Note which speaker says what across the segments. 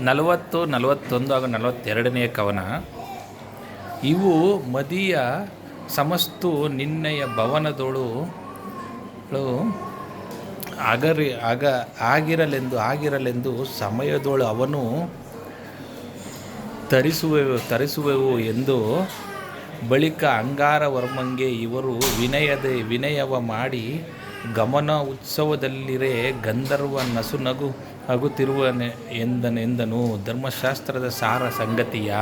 Speaker 1: 40, 41 ಹಾಗೂ 42ನೇ ಕವನ. ಇವು ಮದಿಯ ಸಮಸ್ತು ನಿನ್ನಯ ಭವನದೊಳು ಆಗಿರಲೆಂದು ಸಮಯದೊಳು ಅವನು ತರಿಸುವೆವು ಎಂದು ಬಳಿಕ ಅಂಗಾರವರ್ಮಂಗೆ ಇವರು ವಿನಯವ ಮಾಡಿ ಗಮನ ಉತ್ಸವದಲ್ಲಿರೇ ಗಂಧರ್ವ ನಸುನಗು ಎಂದನು. ಧರ್ಮಶಾಸ್ತ್ರದ ಸಾರ ಸಂಗತಿಯ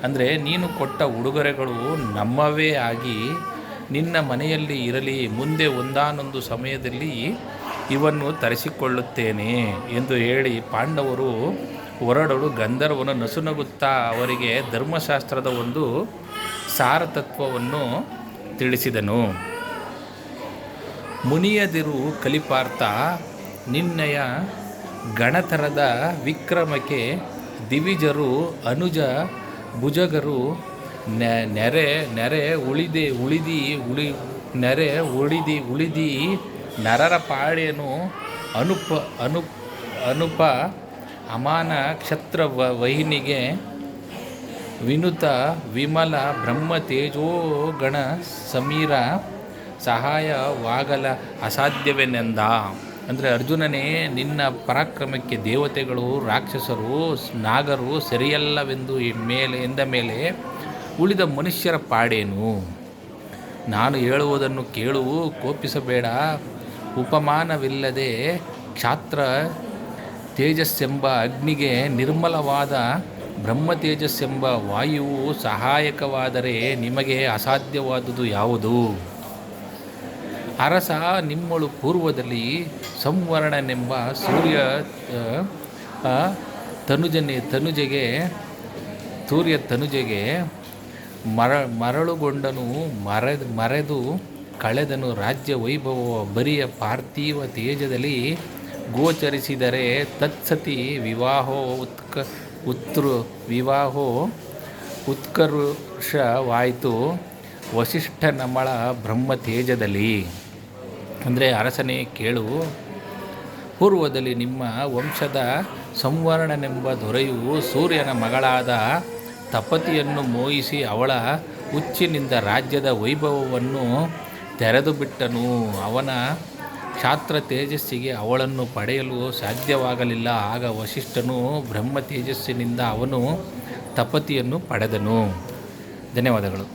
Speaker 1: ಅಂದರೆ, ನೀನು ಕೊಟ್ಟ ಉಡುಗೊರೆಗಳು ನಮ್ಮವೇ ಆಗಿ ನಿನ್ನ ಮನೆಯಲ್ಲಿ ಇರಲಿ, ಮುಂದೆ ಒಂದಾನೊಂದು ಸಮಯದಲ್ಲಿ ಇವನ್ನು ತರಿಸಿಕೊಳ್ಳುತ್ತೇನೆ ಎಂದು ಹೇಳಿ ಪಾಂಡವರು ಹೊರಡಲು ಗಂಧರ್ವನು ನಸುನಗುತ್ತಾ ಅವರಿಗೆ ಧರ್ಮಶಾಸ್ತ್ರದ ಒಂದು ಸಾರತತ್ವವನ್ನು ತಿಳಿಸಿದನು. ಮುನಿಯದಿರು ಕಲಿಪಾರ್ಥ, ನಿನ್ನಯ ಗಣತರದ ವಿಕ್ರಮಕ್ಕೆ ದಿವಿಜರು ಅನುಜ ಭುಜಗರು ನೆರೆ ಉಳಿದಿ ನರರ ಪಾಡೇನು ಅನುಪ ಅಮಾನ ಕ್ಷತ್ರ ವಹಿನಿಗೆ ವಿನುತ ವಿಮಲ ಬ್ರಹ್ಮ ತೇಜೋಗಣ ಸಮೀರ ಸಹಾಯವಾಗಲ ಅಸಾಧ್ಯವೆನೆಂದ. ಅಂದರೆ, ಅರ್ಜುನನೇ, ನಿನ್ನ ಪರಾಕ್ರಮಕ್ಕೆ ದೇವತೆಗಳು, ರಾಕ್ಷಸರು, ನಾಗರು ಸರಿಯಲ್ಲವೆಂದು ಎಂದ ಮೇಲೆ ಉಳಿದ ಮನುಷ್ಯರ ಪಾಡೇನು? ನಾನು ಹೇಳುವುದನ್ನು ಕೇಳು, ಕೋಪಿಸಬೇಡ. ಉಪಮಾನವಿಲ್ಲದೆ ಕ್ಷಾತ್ರ ತೇಜಸ್ಸೆಂಬ ಅಗ್ನಿಗೆ ನಿರ್ಮಲವಾದ ಬ್ರಹ್ಮ ತೇಜಸ್ಸೆಂಬ ವಾಯುವು ಸಹಾಯಕವಾದರೆ ನಿಮಗೆ ಅಸಾಧ್ಯವಾದುದು ಯಾವುದು? ಅರಸ, ನಿಮ್ಮಳು ಪೂರ್ವದಲ್ಲಿ ಸಂವರ್ಣನೆಂಬ ಸೂರ್ಯ ತನುಜೆಗೆ ಮರಳುಗೊಂಡನು, ಮರೆದು ಕಳೆದನು ರಾಜ್ಯ ವೈಭವ ಬರಿಯ ಪಾರ್ಥಿವ ತೇಜದಲ್ಲಿ ಗೋಚರಿಸಿದರೆ ತತ್ಸತಿ ವಿವಾಹೋ ಉತ್ಕರ್ಷವಾಯಿತು ವಸಿಷ್ಠನಮಳ ಬ್ರಹ್ಮ ತೇಜದಲ್ಲಿ. ಅಂದರೆ, ಅರಸನೇ ಕೇಳು, ಪೂರ್ವದಲ್ಲಿ ನಿಮ್ಮ ವಂಶದ ಸಂವರ್ಣನೆಂಬ ದೊರೆಯು ಸೂರ್ಯನ ಮಗಳಾದ ತಪತಿಯನ್ನು ಮೋಹಿಸಿ ಅವಳ ಹುಚ್ಚಿನಿಂದ ರಾಜ್ಯದ ವೈಭವವನ್ನು ತೆರೆದು ಬಿಟ್ಟನು. ಅವನ ಕ್ಷಾತ್ರ ತೇಜಸ್ಸಿಗೆ ಅವಳನ್ನು ಪಡೆಯಲು ಸಾಧ್ಯವಾಗಲಿಲ್ಲ. ಆಗ ವಸಿಷ್ಠನು ಬ್ರಹ್ಮ ತೇಜಸ್ಸಿನಿಂದ ಅವನು ತಪತಿಯನ್ನು ಪಡೆದನು. ಧನ್ಯವಾದಗಳು.